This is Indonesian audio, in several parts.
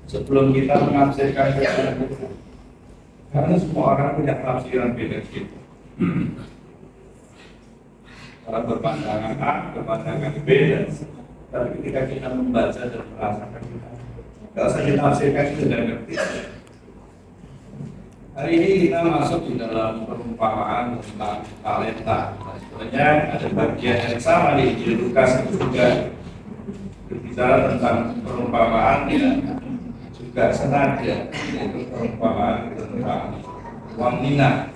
sebelum kita menafsirkan firman Tuhan. Karena semua orang punya tafsiran beda-beda. Orang berpandangan A, berpandangan B, tapi ketika kita membaca dan merasakan kita, nggak usah ditafsirkan, itu sudah ngerti. Hari ini kita masuk di dalam perumpamaan tentang talenta. Sebenarnya ada bagian yang sama di Injil Lukas itu juga berbicara tentang perumpamaan ya, juga senada, yaitu perumpamaan tentang uang mina.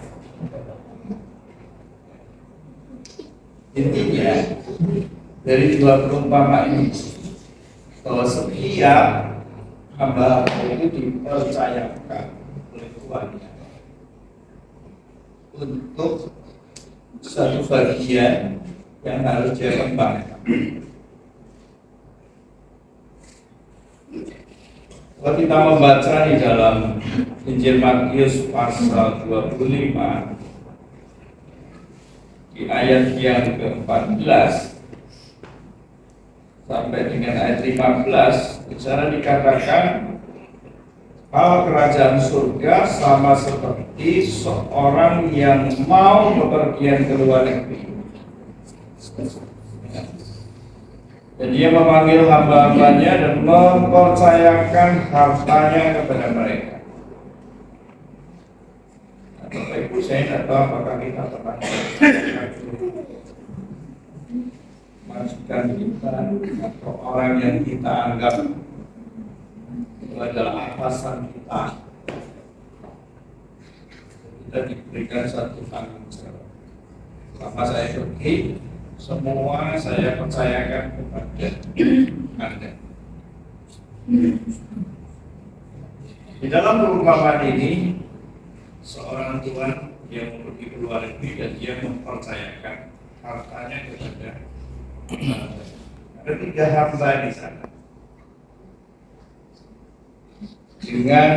Intinya dari dua perumpamaan ini bahwa setiap hamba itu dipercayakan oleh Tuhannya untuk satu bagian yang harus dia kembangkan. Kalau kita membaca di dalam Injil Matius pasal 25 di ayat yang ke-14 sampai dengan ayat 15, di sana dikatakan hal kerajaan surga sama seperti seorang yang mau bepergian ke luar negeri. Dan dia memanggil hamba-hambanya dan mempercayakan hartanya kepada mereka. Nah, Bapak Ibu, saya tidak tahu apakah kita pernah majikan kita atau orang yang kita anggap itu adalah atasan kita. Kita diberikan satu tanggung jawab. Selama saya pergi, semua saya percayakan kepada Anda. Di dalam perumpamaan ini, seorang tuan yang mau pergi ke luar negeri dan dia mempercayakan hartanya kepada Anda. Ada 3 hamba di sana. Dengan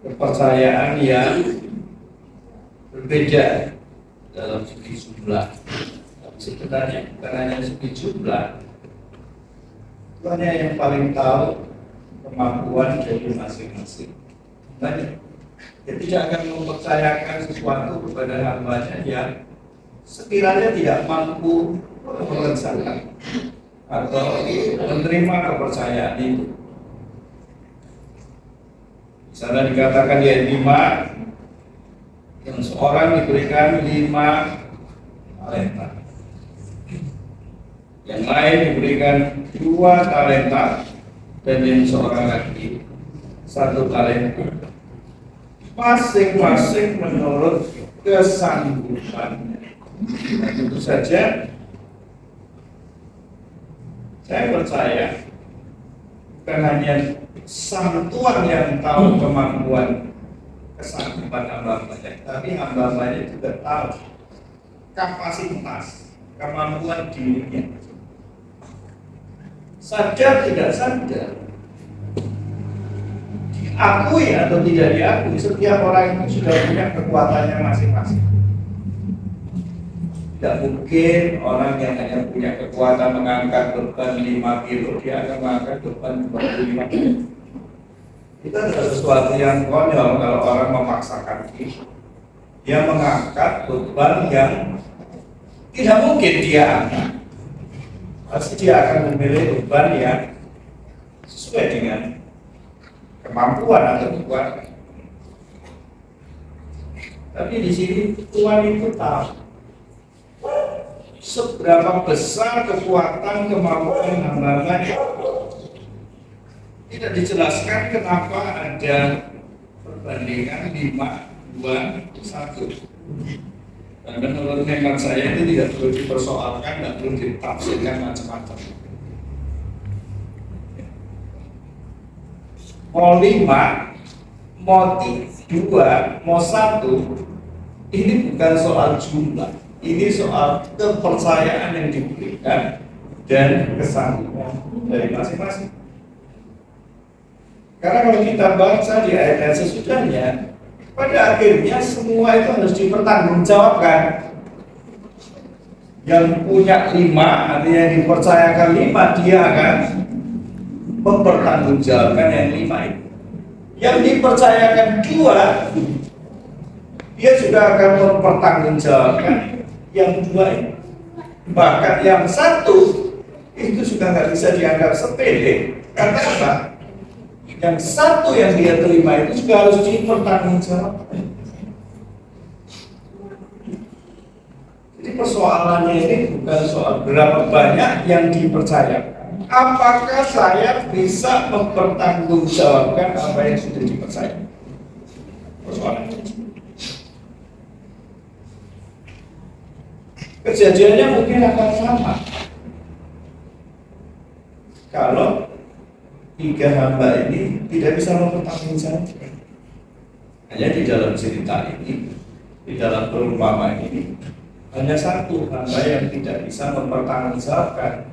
kepercayaan yang berbeda dalam segi jumlah. Sebenarnya bukan hanya segi jumlah, Tuhannya yang paling tahu kemampuan dari masing-masing. Banyak. Dia tidak akan mempercayakan sesuatu kepada hambanya yang sekiranya tidak mampu melaksanakan atau menerima kepercayaan itu. Di sana dikatakan di ayat 5, yang seorang diberikan 5 talenta, yang lain diberikan 2 talenta, dan yang seorang lagi 1 talenta. Masing-masing menurut kesanggupannya. Nah, tentu saja saya percaya bukan hanya sang tuan yang tahu kemampuan kesanggupan hamba-hambanya, tapi hamba-hambanya juga tahu kapasitas, kemampuan dirinya. Sadar tidak sadar, diakui atau tidak diakui, setiap orang itu sudah punya kekuatannya masing-masing. Tidak mungkin orang yang hanya punya kekuatan mengangkat beban 5 kilo, dia akan mengangkat beban 25 kilo. Itu adalah sesuatu yang konyol kalau orang memaksakan diri. Dia mengangkat beban yang tidak mungkin dia angkat. Pasti dia akan memilih beban yang sesuai dengan kemampuan atau kekuatan. Tapi di sini Tuhan itu tahu seberapa besar kekuatan kemampuan hamba-hambanya. Tidak dijelaskan kenapa ada perbandingan 5, 2, 1. Dan menurut hemat saya itu tidak perlu dipersoalkan, tidak perlu ditafsirkan macam-macam. Mau 5, mau 2, mau 1, ini bukan soal jumlah, ini soal kepercayaan yang diberikan dan kesanggupan dari masing-masing. Karena kalau kita baca di ayat-ayat sesudahnya, pada akhirnya semua itu harus dipertanggungjawabkan. Yang punya 5, artinya yang dipercayakan 5, dia akan mempertanggungjawabkan yang 5 itu. Yang dipercayakan 2, dia juga akan mempertanggungjawabkan yang 2 ini. Bahkan yang 1 itu juga nggak bisa dianggap sepele. Karena apa? Yang 1 yang dia terima itu juga harus dipertanggungjawabkan. Jadi persoalannya ini bukan soal berapa banyak yang dipercayakan. Apakah saya bisa mempertanggungjawabkan apa yang sudah dipercaya? Persoalannya. Kejadiannya mungkin akan sama. Kalau 3 hamba ini tidak bisa mempertanggungjawabkan. Hanya di dalam cerita ini, di dalam perumpamaan ini, hanya 1 hamba yang tidak bisa mempertanggungjawabkan.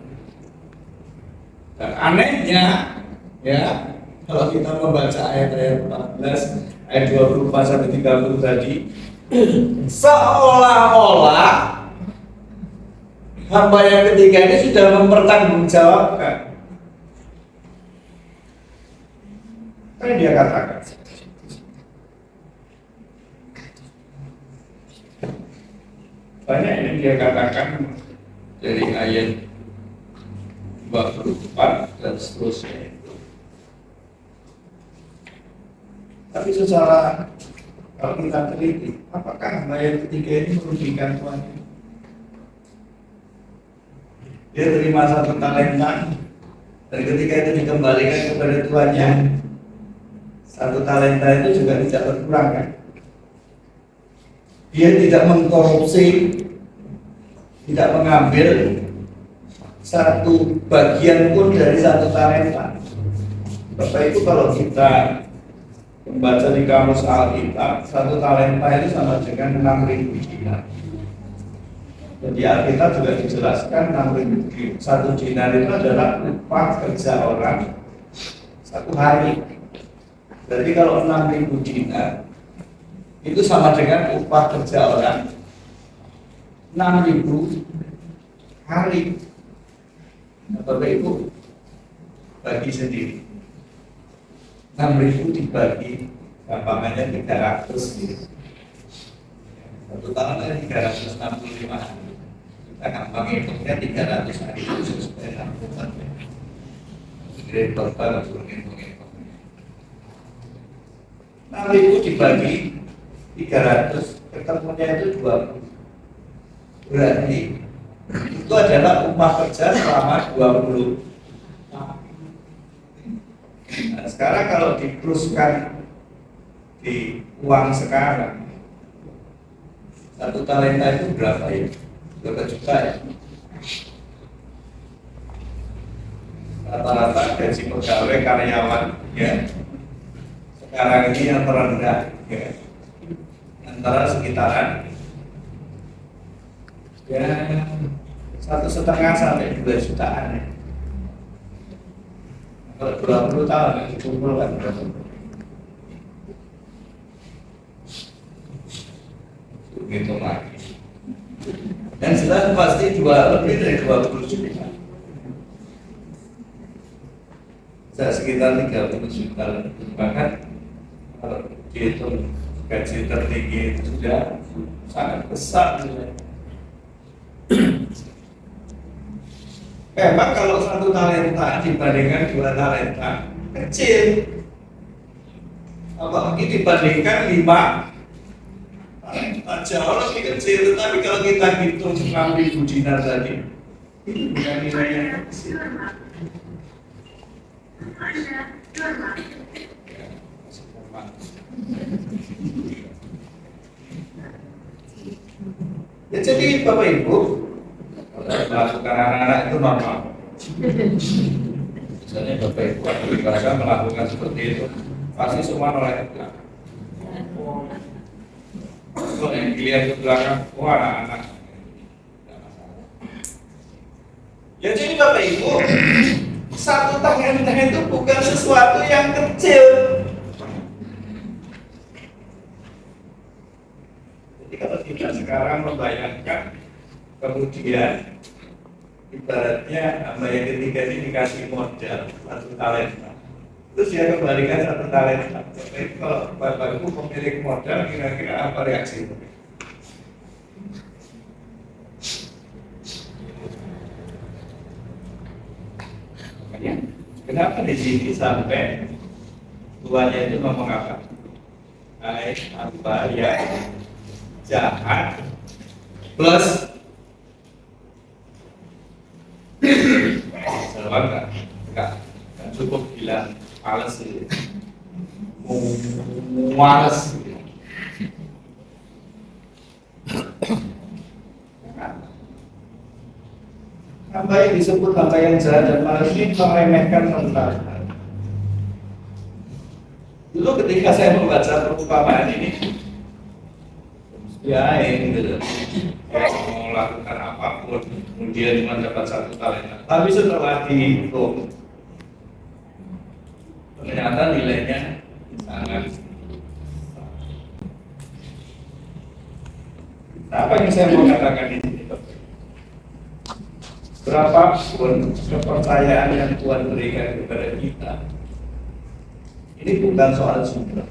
Dan anehnya, ya, kalau kita membaca ayat-ayat 14, ayat 24 sampai 30 tadi, seolah-olah hamba yang ketiga ini sudah mempertanggungjawabkan. Apa yang dia katakan? Banyak yang dia katakan dari ayat 24 dan seterusnya. Tapi secara kalau kita teliti, apakah ayat ketiga ini merugikan Tuhan? Dia terima 1 talenta, dan ketika itu dikembalikan kepada tuannya, 1 talenta itu juga tidak berkurang, kan? Dia tidak mengkorupsi, tidak mengambil 1 bagian pun dari 1 talenta. Bapak itu kalau kita membaca di kamus Alkitab, 1 talenta itu sama dengan 6.000 dinar. Dan di Alkitab juga dijelaskan 6.000, 1 dinar itu adalah upah kerja orang 1 hari. Jadi kalau 6.000 dinar itu sama dengan upah kerja orang 6.000 hari. Bapak Ibu bagi sendiri, 6.000 dibagi gampangannya 300 gitu. 1 tahun ada 365 hari. Kita gampang hitungnya 300 hari itu supaya 64 ya. Jadi total suruh hitung-hitung. 6.000 dibagi 300, ketemunya itu 20. Berarti itu adalah upah kerja selama 20. Nah, sekarang kalau dipluskan di uang sekarang, 1 talenta itu berapa ya? Berapa juta ya? Rata-rata gaji pegawai karyawan ya sekarang ini yang terendah ya, antara sekitaran ya 1,5 sampai 2 jutaan ya. Kalau 20 tahun yang dikumpulkan begitu lagi. Dan jelas pasti lebih dari 20 juta. Sekitar 30 juta lebih. Bahkan kalau dihitung gaji tertinggi itu sudah sangat besar. Memang kalau 1 talenta dibandingkan 2 talenta kecil, apalagi dibandingkan 5 talenta jauh lebih kecil. Tapi kalau kita hitung 6.000 dinar tadi, itu bukan nilai yang kecil. Ya, jadi Bapak Ibu, melakukan anak-anak itu normal. Misalnya Bapak Ibu keluarga melakukan seperti itu, pasti semua nolak ke belakang. Kalau yang dilihat ke belakang, wah anak-anak. Ya jadi Bapak Ibu, 1 talenta itu bukan sesuatu yang kecil. Jadi kalau kita sekarang membayangkan, kemudian ibaratnya hamba yang ketiga ini dikasih modal satu talenta, terus dia kembalikan satu talenta. Jadi kalau Bapak Ibu pemilik modal, kira-kira apa reaksi itu? Kenapa di sini sampai tuanya itu ngomong apa? Hai hamba yang jahat plus enggak cukup bilang males gitu. Males gitu. Hamba yang disebut hamba yang jahat dan malas ini meremehkan tentara. Dulu ketika saya membaca perumpamaan ini, ya ini gitu, mau lakukan apapun, kemudian cuma dapat satu talenta. Tapi setelah dihitung, ternyata nilainya sangat. Apa yang saya mau katakan di sini? Berapapun kepercayaan yang Tuhan berikan kepada kita, ini bukan soal jumlah.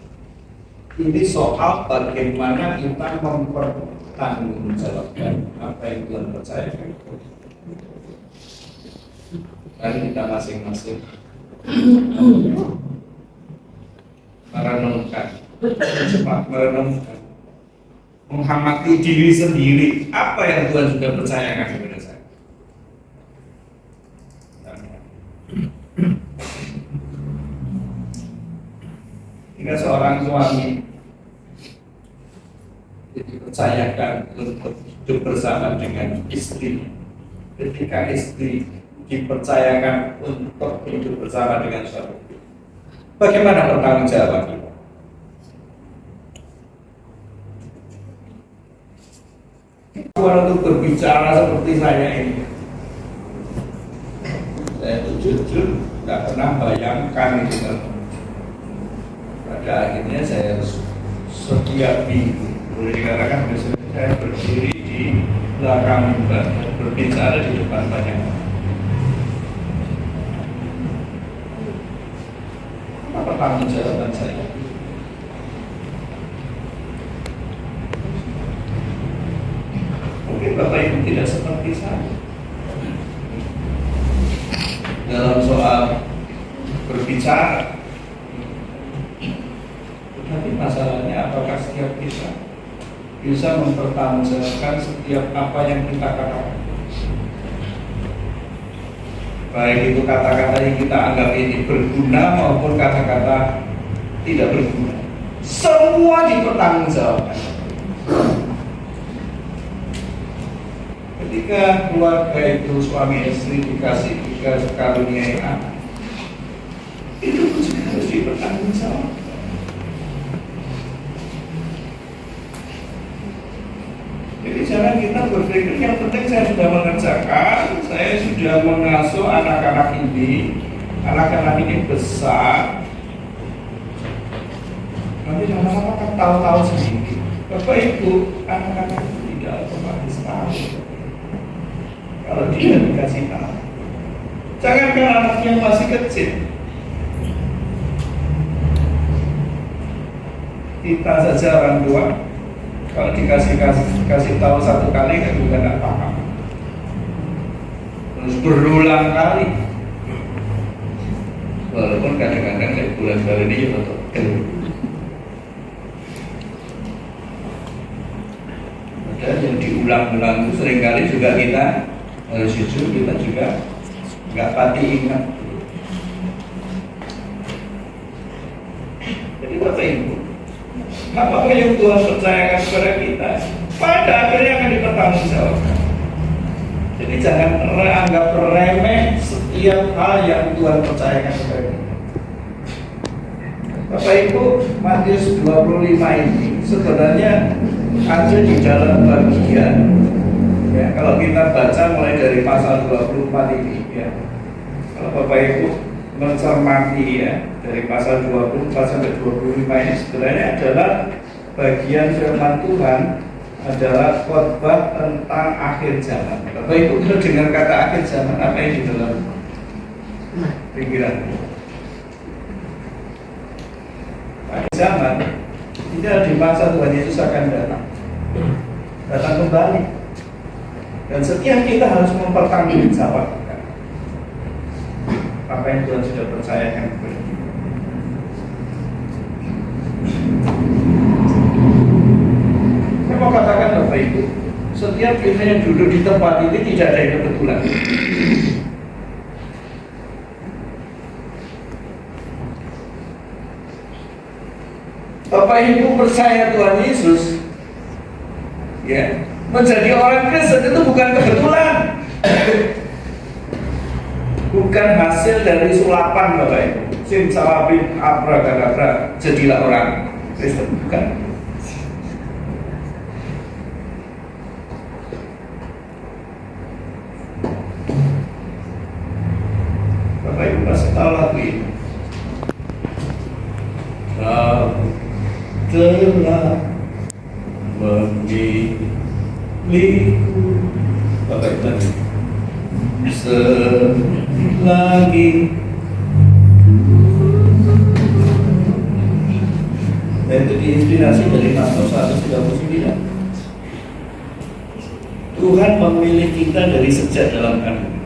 Ini soal bagaimana kita mempertanggungjawabkan apa yang Tuhan percayakan. Mari kita masing-masing merenungkan, merenungkan, mengamati diri sendiri apa yang Tuhan sudah percayakan kepada saya. Jika seorang suami dipercayakan untuk hidup bersama dengan istri, ketika istri dipercayakan untuk hidup bersama dengan suami, bagaimana pertanggungjawaban kita? Tuhan untuk berbicara seperti saya ini, saya jujur tidak pernah bayangkan itu. Pada akhirnya saya setiap minggu, boleh dikatakan biasanya saya berdiri di belakang mimbar dan berbicara di depan banyak orang. Apa pertanggungjawaban saya? Mungkin Bapak Ibu tidak seperti saya dalam soal berbicara. Tapi masalahnya apakah setiap kita bisa mempertanggungjawabkan setiap apa yang kita katakan? Baik itu kata-kata yang kita anggap ini berguna maupun kata-kata tidak berguna, semua dipertanggungjawabkan. Ketika keluarga itu suami istri dikasih karuniai anak, itu pun juga harus dipertanggungjawabkan. Jadi jangan kita berpikir yang penting saya sudah mengerjakan, saya sudah mengasuh anak-anak ini besar. Nanti lama-lama kan tahu-tahu sendiri. Bapak Ibu, anak-anak itu tidak otomatis tahu kalau dia dikasih tahu. Jangankan anak yang masih kecil, kita saja orang tua, kalau dikasih tahu satu kali kan juga tidak paham. Terus berulang kali. Walaupun kadang-kadang kayak bulan kali ini juga betul. Padahal yang diulang-ulang itu seringkali juga kita harus jujur, kita juga nggak pati ingat. Jadi Bapak Ibu, apa yang Tuhan percayakan kepada kita, pada akhirnya akan dipertanggungjawabkan. Jadi jangan anggap remeh setiap hal yang Tuhan percayakan kepada kita. Bapak Ibu, Matius 25 ini sebenarnya ada di dalam bagian, ya, kalau kita baca mulai dari pasal 24 ini, ya, kalau Bapak Ibu mencermati, ya, dari pasal 24 sampai 25 ini sebenarnya adalah bagian firman Tuhan, adalah khotbah tentang akhir zaman. Bapak Ibu kalau dengar kata akhir zaman, apa yang di dalam pikiran? Akhir zaman, tidak di masa Tuhan Yesus akan datang kembali. Dan setiap kita harus mempertanggungjawabkan apa yang Tuhan sudah percayakan kepada kita. Saya mau katakan Bapak Ibu, setiap kita yang duduk di tempat ini tidak ada yang kebetulan. Bapak Ibu percaya Tuhan Yesus, ya, menjadi orang Kristen itu bukan kebetulan, bukan hasil dari sulapan Bapak Ibu. Simsalabim abrakadabra jadilah orang Kristen, bukan. Bapak Ibu pasti tahu lagu ini. Kau telah memilihku, Bapak Ibu lagi. Selagi dan itu diinspirasi dari Mazmur 139. Tuhan memilih kita dari sejak dalam kandungan.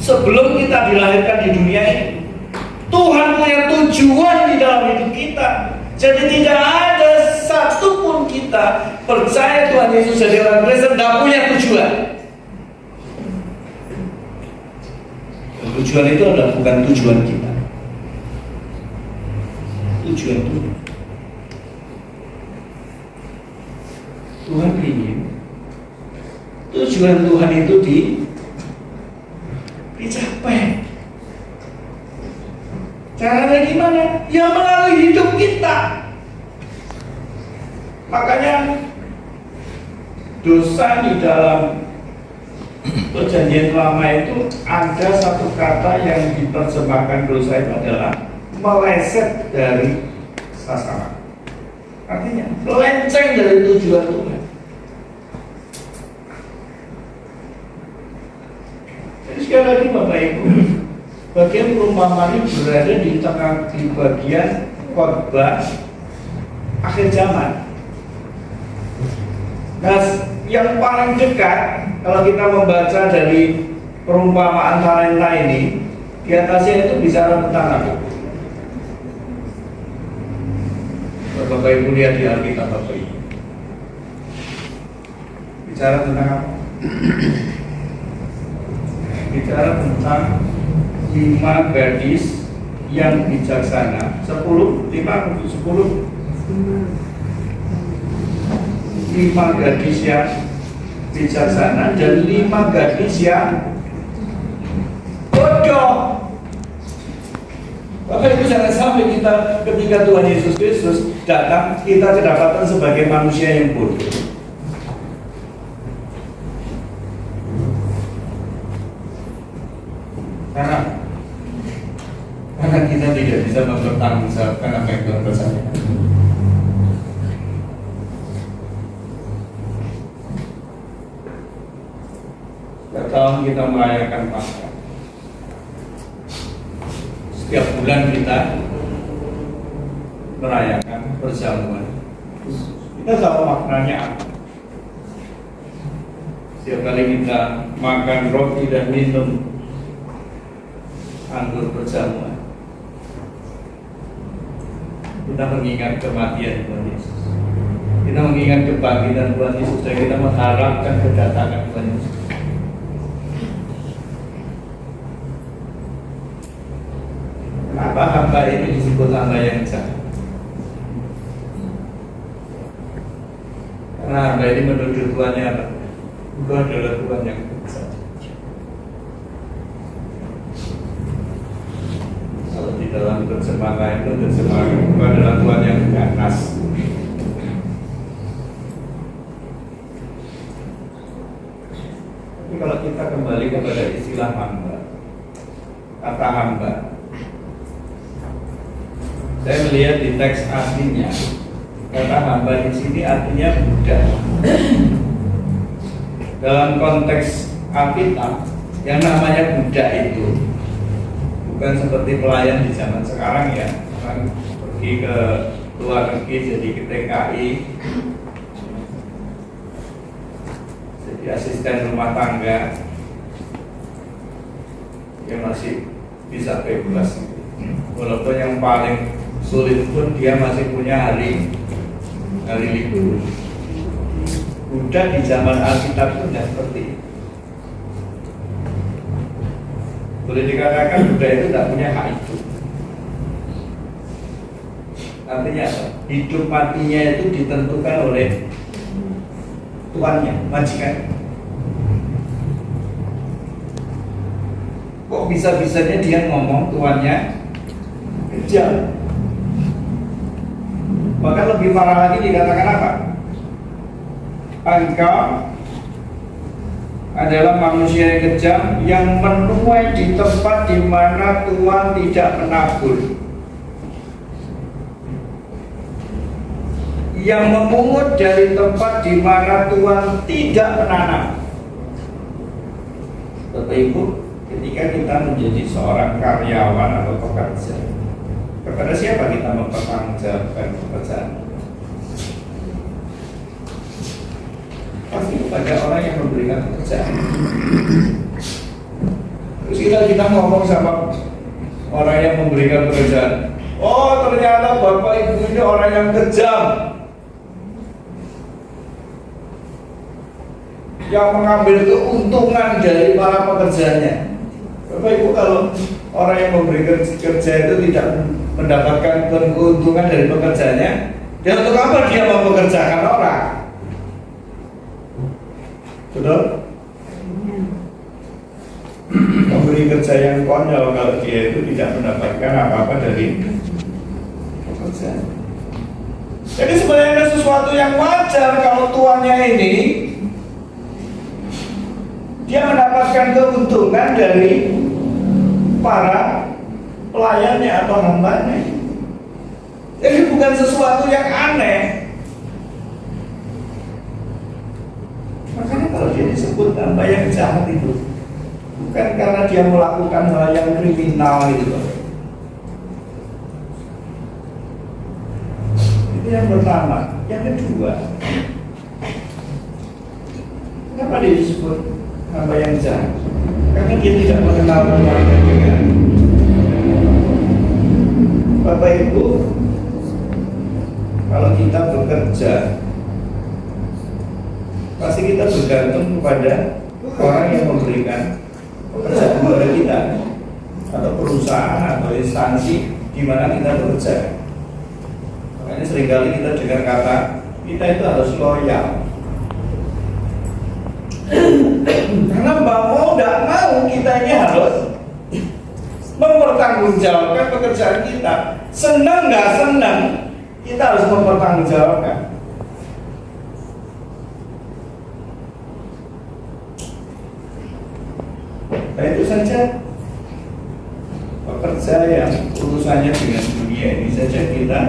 Sebelum kita dilahirkan di dunia ini, Tuhan punya tujuan di dalam hidup kita. Jadi tidak ada satupun kita percaya Tuhan Yesus jadi orang Kristen tidak punya tujuan. Dan tujuan itu adalah bukan tujuan kita. Tujuan Tuhan. Tuhan ingin tujuan Tuhan itu dicapai. Caranya gimana? Ya melalui hidup kita. Makanya dosa di dalam perjanjian lama itu ada satu kata yang diterjemahkan dosa itu adalah meleset dari sasaran. Artinya melenceng dari tujuan Tuhan. Jadi sekali lagi Bapak Ibu, bagian perumpamaan berada di tengah di bagian khotbah akhir zaman. Nah, yang paling dekat kalau kita membaca dari perumpamaan talenta ini, di atasnya itu bicara tentang apa? Bapak Ibu lihat di Alkitab Bapak Ibu. Bicara tentang apa? Bicara tentang 5 gadis yang bijaksana. 10 gadis yang bijaksana dan 5 gadis yang bodoh. Bapak Ibu jangan sampai kita ketika Tuhan Yesus Kristus datang, kita kedapatan sebagai manusia yang bodoh. Karena kita tidak bisa mempertanggungjawabkan apa yang Tuhan percayakan. Setiap tahun kita merayakan Paskah. Setiap bulan kita merayakan perjamuan. Kita tahu maknanya apa. Setiap kali kita makan roti dan minum anggur perjamuan, kita mengingat kematian Tuhan Yesus. Kita mengingat kebangkitan Tuhan Yesus dan kita mengharapkan kedatangan Tuhan Yesus. Kenapa hamba ini disebut hamba yang jahat? Karena hamba ini menuduh Tuhannya apa? Engkau adalah Tuhan yang besar. Kalau di dalam terjemahan itu terjemahan Engkau adalah Tuhan yang ganas. Tapi kalau kita kembali kepada istilah hamba, kata hamba, saya melihat di teks aslinya kata hamba di sini artinya budak. dalam konteks Alkitab yang namanya budak itu bukan seperti pelayan di zaman sekarang ya, kan pergi ke luar negeri jadi ke TKI, jadi asisten rumah tangga yang masih bisa bebas, walaupun yang paling sulit pun dia masih punya hari libur. Budak di zaman Alkitab itu tidak seperti itu. Boleh dikatakan budak itu tidak punya hak hidup. Artinya apa? Hidup matinya itu ditentukan oleh tuannya, majikan. Kok bisa-bisanya dia ngomong tuannya kejam? Bahkan lebih parah lagi dikatakan apa? Engkau adalah manusia yang kejam yang menuai di tempat di mana Tuhan tidak menabur, yang memungut dari tempat di mana Tuhan tidak menanam. Bapak Ibu, ketika kita menjadi seorang karyawan atau pekerja, kepada siapa kita mempertanggungjawabkan pekerjaan? Pasti kepada orang yang memberikan pekerjaan. Terus kita ngomong sama orang yang memberikan pekerjaan, oh ternyata Bapak Ibu ini orang yang kejam, yang mengambil keuntungan dari para pekerjanya. Bapak Ibu, kalau orang yang memberikan kerja itu tidak mendapatkan keuntungan dari pekerjaannya, ya untuk apa dia mau mengerjakan orang? Betul? Memberi kerja yang konyol kalau dia itu tidak mendapatkan apa-apa dari pekerjaan. Jadi sebenarnya ada sesuatu yang wajar kalau tuannya ini dia mendapatkan keuntungan dari para pelayannya atau hambanya. Jadi bukan sesuatu yang aneh. Makanya kalau dia disebut hamba yang jahat itu bukan karena dia melakukan hal yang kriminal gitu. Itu yang pertama. Yang kedua, kenapa dia disebut hamba yang jahat? Karena dia tidak mengenal keluarga dengan Bapak Ibu. Kalau kita bekerja, pasti kita bergantung kepada orang yang memberikan pekerjaan kepada kita, atau perusahaan atau instansi di mana kita bekerja. Makanya seringkali kita dengar kata kita itu harus loyal. Karena mau tidak mau kita ini harus mempertanggungjawabkan pekerjaan kita. Senang nggak senang, kita harus mempertanggungjawabkan. Nah itu saja pekerja yang urusannya dengan dunia ini saja kita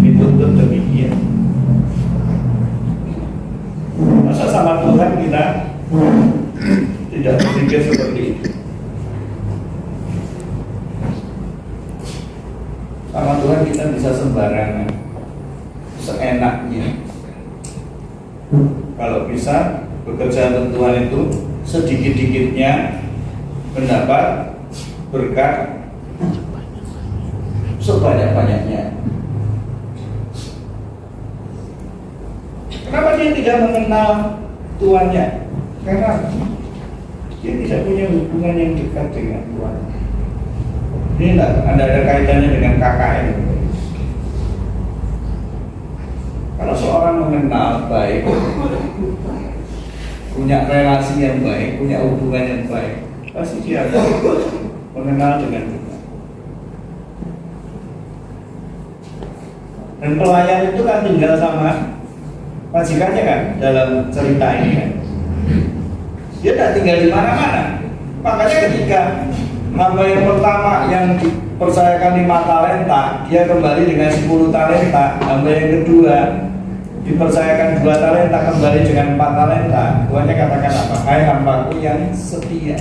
dituntut demikian. Masa sama Tuhan kita tidak berpikir seperti itu? Sama Tuhan kita bisa sembarangan, seenaknya. Kalau bisa bekerja untuk Tuhan itu sedikit-dikitnya mendapat berkat sebanyak-banyaknya. Kenapa dia tidak mengenal tuannya? Karena dia tidak punya hubungan yang dekat dengan Tuhan. Ini ada kaitannya dengan KKN. Kalau seorang mengenal baik, punya relasi yang baik, punya hubungan yang baik, pasti dia akan mengenal dengan Tuhan. Dan pelayan itu kan tinggal sama majikannya kan dalam cerita ini kan. Dia tidak tinggal di mana-mana. Makanya ketika hamba yang pertama yang dipercayakan 5 talenta, dia kembali dengan 10 talenta. Hamba yang kedua dipercayakan 2 talenta kembali dengan 4 talenta, tuannya katakan apa? Hai hambaku yang setia,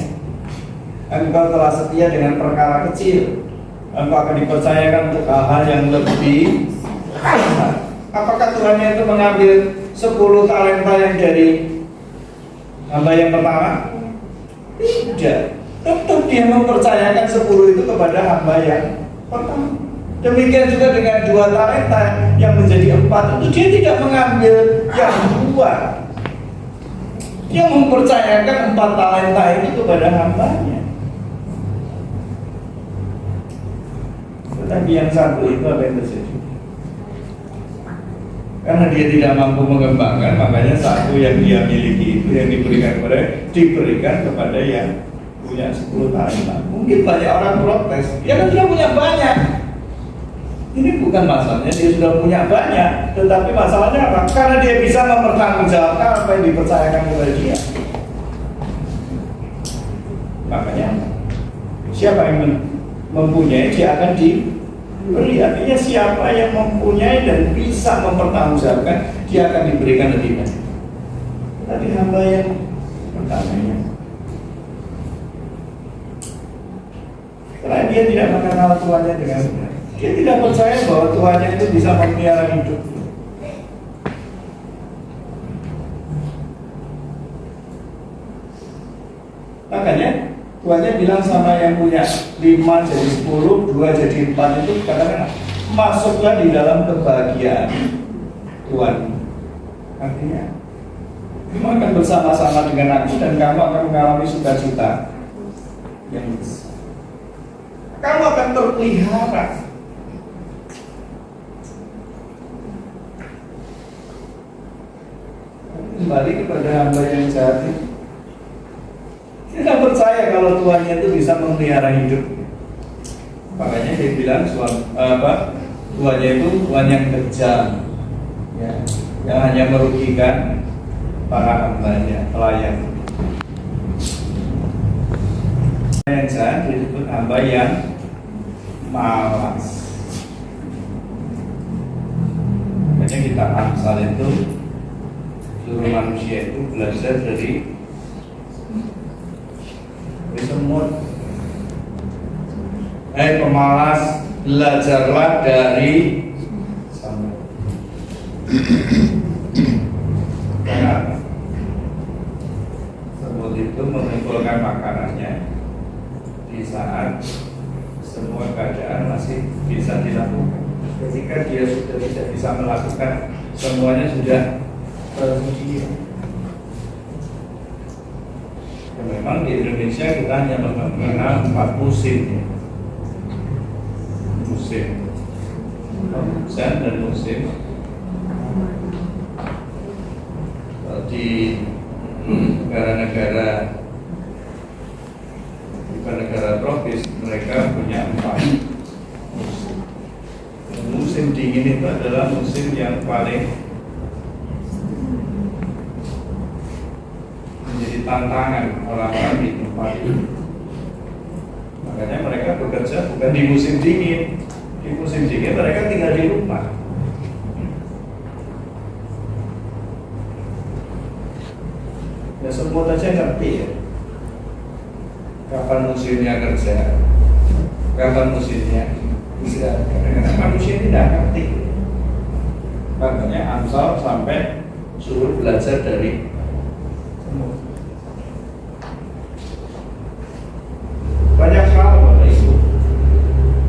engkau telah setia dengan perkara kecil, engkau akan dipercayakan untuk hal-hal yang lebih besar. Apakah Tuhannya itu mengambil 10 talenta yang dari hamba yang pertama? Tidak. Tetap dia mempercayakan 10 itu kepada hamba yang pertama. Demikian juga dengan 2 talenta yang menjadi 4 itu dia tidak mengambil yang 2. Dia mempercayakan 4 talenta itu kepada hambanya. Tetapi yang 1 itu apa yang terjadi? Karena dia tidak mampu mengembangkan, makanya 1 yang dia miliki itu yang diberikan kepada yang punya 10 talenta. Mungkin banyak orang protes, ya kan dia punya banyak. Ini bukan masalahnya dia sudah punya banyak, tetapi masalahnya apa? Karena dia bisa mempertanggungjawabkan apa yang dipercayakan kepada dia. Makanya siapa yang mempunyai dia akan diberi. Artinya siapa yang mempunyai dan bisa mempertanggungjawabkan dia akan diberikan lebih banyak. Tadi hamba yang pertamanya, karena dia tidak mengenal Tuhannya dengan benar. Dia tidak percaya bahwa Tuhannya itu bisa memelihara hidup. Makanya Tuhannya bilang sama yang punya 5 jadi 10, 2 jadi 4 itu katakan masuklah di dalam kebahagiaan Tuhan. Artinya kamu akan bersama-sama dengan aku dan kamu akan mengalami sukacita yang besar. Kamu akan terpelihara. Kembali kepada hamba yang jahat itu, tidak percaya kalau Tuhannya itu bisa memelihara hidup. Makanya dia bilang Tuhannya itu Tuhan yang kejam, ya, yang hanya merugikan para hambanya, pelayan. Yang jahat disebut hamba yang malas. Makanya kita Amsal itu suruh manusia itu belajar dari semut. Pemalas, belajarlah dari semut. Karena semut itu mengumpulkan makanannya di saat semua keadaan masih bisa dilakukan. Ketika dia sudah tidak bisa melakukan, semuanya sudah tersedia. Ya, memang di Indonesia kita hanya mengenal 4 musim, ya. Musim hujan dan musim di negara-negara bukan negara tropis, mereka punya 4 musim. Musim dingin itu adalah musim yang paling menjadi tantangan orang-orang di tempat itu. Makanya mereka bekerja bukan di musim dingin. Di musim dingin mereka tinggal di rumah. Ya semua saja ngerti ya. Kapan musimnya kerja, kapan musimnya istirahat. Karena manusia ini tidak ngerti. Makanya Amsal sampai suruh belajar dari semua. Banyak hal pada itu.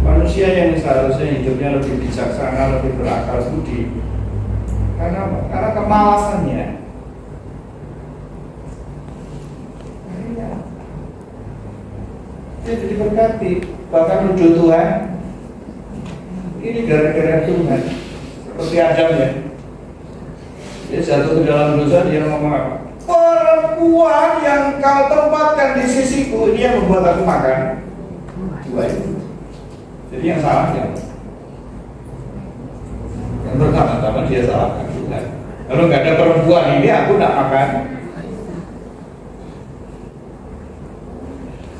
Manusia yang seharusnya hidupnya lebih bijaksana, lebih berakal budi. Karena kemalasannya. Dia diberkati, bahkan menuju Tuhan. Ini gara-gara Tuhan. Seperti Adam ya. Dia jatuh ke dalam dosa, dia ngomong apa? Perempuan yang kau tempatkan di sisiku, ini yang membuat aku makan. Dua itu. Jadi yang salah ya. Yang pertama-tama dia salahkan Tuhan. Kalau nggak ada perempuan ini, aku nggak makan.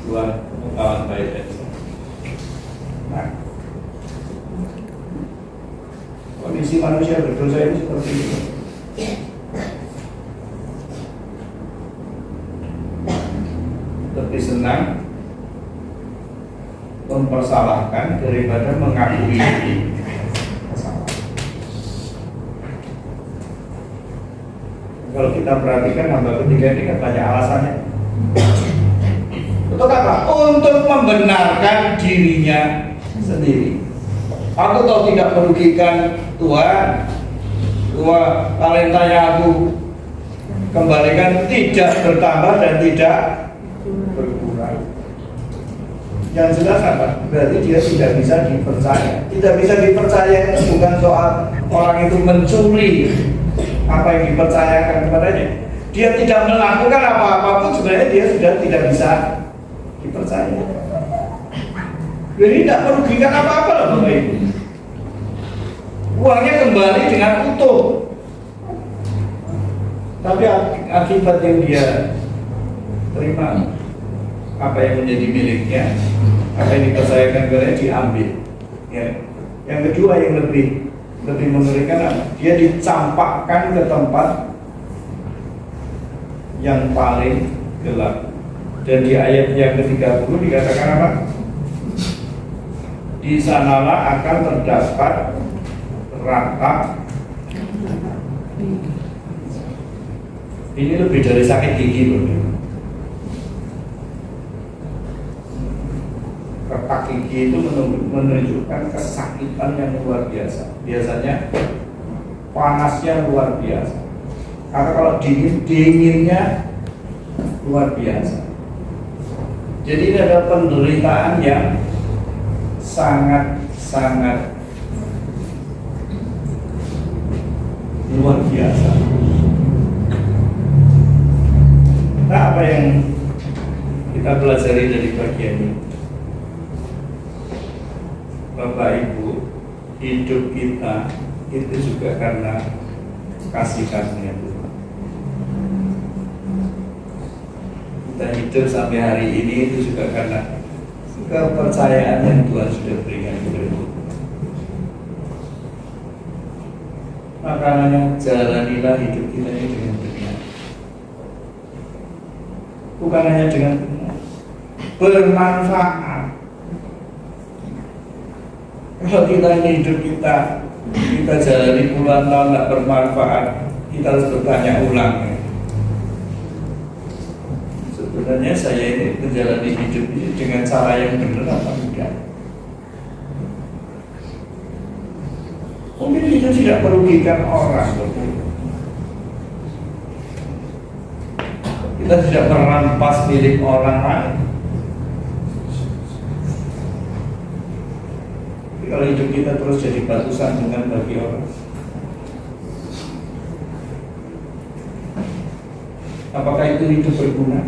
Tuhan kawan baik. Nah, kondisi manusia berdosa ini seperti itu. lebih senang mempersalahkan daripada mengakui kesalahan. Kalau kita perhatikan hamba ketiga ini kan banyak alasannya. Untuk apa? Untuk membenarkan dirinya sendiri. Aku tahu tidak merugikan Tuhan. Talentanya aku kembalikan tidak bertambah dan tidak berkurang. Yang jelas apa? Berarti dia tidak bisa dipercaya. Tidak bisa dipercaya itu bukan soal orang itu mencuri apa yang dipercayakan kepadanya. Dia tidak melakukan apa-apa pun sebenarnya dia sudah tidak bisa dipercaya. Jadi tidak merugikan apa-apa loh Bapak Ibu. Uangnya kembali dengan utuh. Tapi akibat yang dia terima, apa yang menjadi miliknya, apa yang dipercayakan kepadanya diambil. Ya. Yang kedua yang lebih mengerikan, dia dicampakkan ke tempat yang paling gelap. Dan di ayat yang ke-30 dikatakan apa? Di sanalah akan terdapat ratap. Ini lebih dari sakit gigi loh. Retak gigi itu menunjukkan kesakitan yang luar biasa. Biasanya panasnya luar biasa. Karena kalau dinginnya luar biasa. Jadi ini adalah penderitaan yang sangat luar biasa. Nah, apa yang kita pelajari dari bagian ini? Bapak Ibu, hidup kita itu juga karena kasih karunia Tuhan. Kita hidup sampai hari ini itu juga karena kepercayaan yang Tuhan sudah berikan kepada kita. Makanya jalanilah hidup kita ini dengan benar. Bukan hanya dengan benar, bermanfaat. Kalau kita ini hidup kita jalani puluhan tahun tidak bermanfaat, kita harus bertanya ulang. Sebenarnya saya ini menjalani hidup ini dengan cara yang benar atau tidak? Mungkin itu tidak merugikan orang. Kita tidak merampas milik orang lain. Tapi kalau hidup kita terus jadi batu sandungan bagi orang, apakah itu hidup berguna?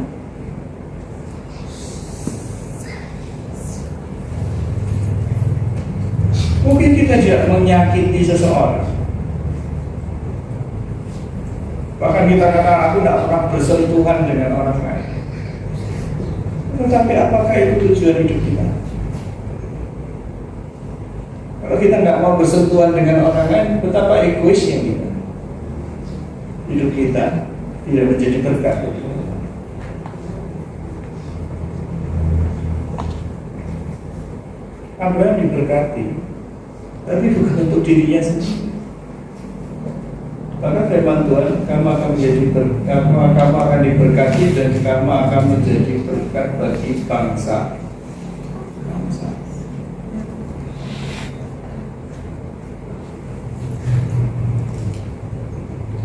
Mungkin kita tidak menyakiti seseorang. Bahkan kita katakan aku tidak pernah bersentuhan dengan orang lain. Tetapi apakah itu tujuan hidup kita? Kalau kita nggak mau bersentuhan dengan orang lain, betapa egoisnya kita. Hidup kita tidak menjadi berkat. Abraham diberkati, tapi bukan untuk dirinya sendiri. Maka firman Tuhan, kamu akan diberkati dan kamu akan menjadi berkat bagi bangsa.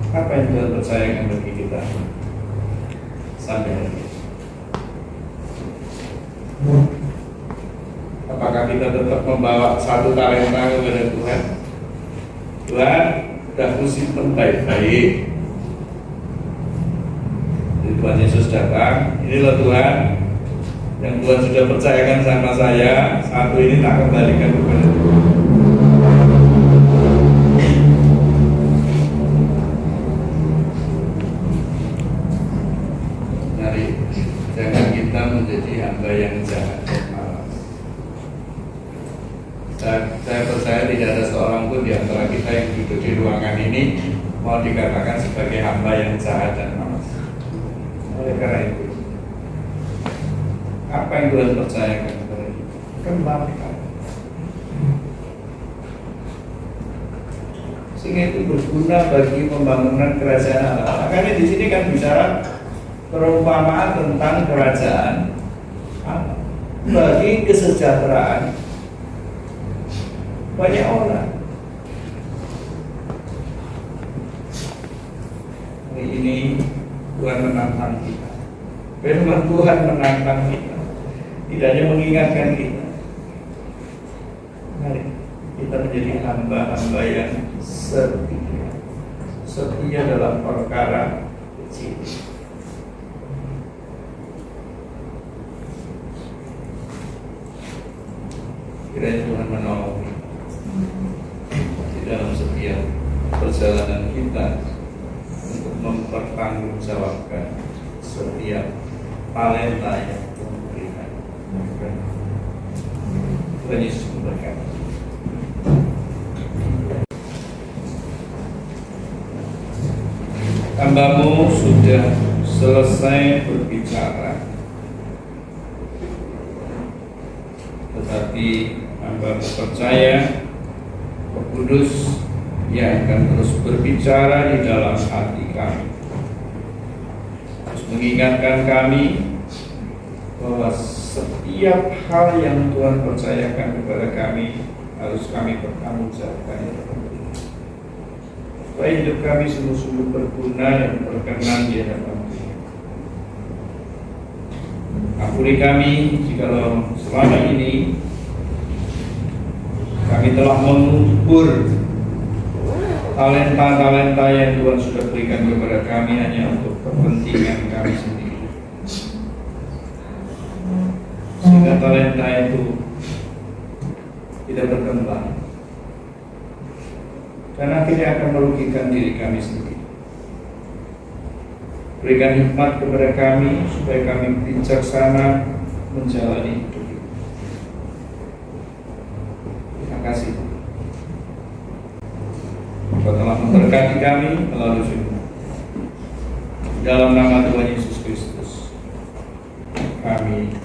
Apa yang Tuhan percayakan bagi kita sampai hari ini? Apakah kita tetap membawa satu talenta kepada Tuhan? Tuhan, sudah simpen baik-baik. Jadi Tuhan Yesus datang, inilah Tuhan yang Tuhan sudah percayakan sama saya, satu ini tak kembalikan kepada Tuhan. Mari, jangan kita menjadi hamba yang jahat. Saya percaya tidak ada seorang pun di antara kita yang duduk di ruangan ini mau dikatakan sebagai hamba yang jahat dan malas. Oleh karena itu, Apa yang Tuhan percayakan kepada kita? Kembangkan. Sehingga itu berguna bagi pembangunan kerajaan Allah. Makanya di sini kan bicara perumpamaan tentang kerajaan Allah. Bagi kesejahteraan banyak orang. Hari ini Tuhan menantang kita. Firman Tuhan menantang kita. Tidak hanya mengingatkan kita. Mari kita menjadi hamba-hamba yang setia. Setia dalam perkara kecil. Kiranya Tuhan menolong kita di dalam setiap perjalanan kita untuk mempertanggungjawabkan setiap talenta yang Tuhan berikan. Tuhan Yesus memberkati. Hambamu sudah selesai berbicara, tetapi hamba percaya Roh Kudus yang akan terus berbicara di dalam hati kami, terus mengingatkan kami bahwa setiap hal yang Tuhan percayakan kepada kami harus kami pertanggungjawabkan, supaya hidup kami sungguh-sungguh berguna dan berkenan di hadapan Tuhan. Ampuni kami jikalau selama ini kami telah mengubur talenta-talenta yang Tuhan sudah berikan kepada kami hanya untuk kepentingan kami sendiri, sehingga talenta itu tidak berkembang dan akhirnya akan merugikan diri kami sendiri. Berikan hikmat kepada kami supaya kami bijaksana menjalani hidup ini. Terima kasih. Engkau telah memberkati kami melalui firman. Dalam nama Tuhan Yesus Kristus kami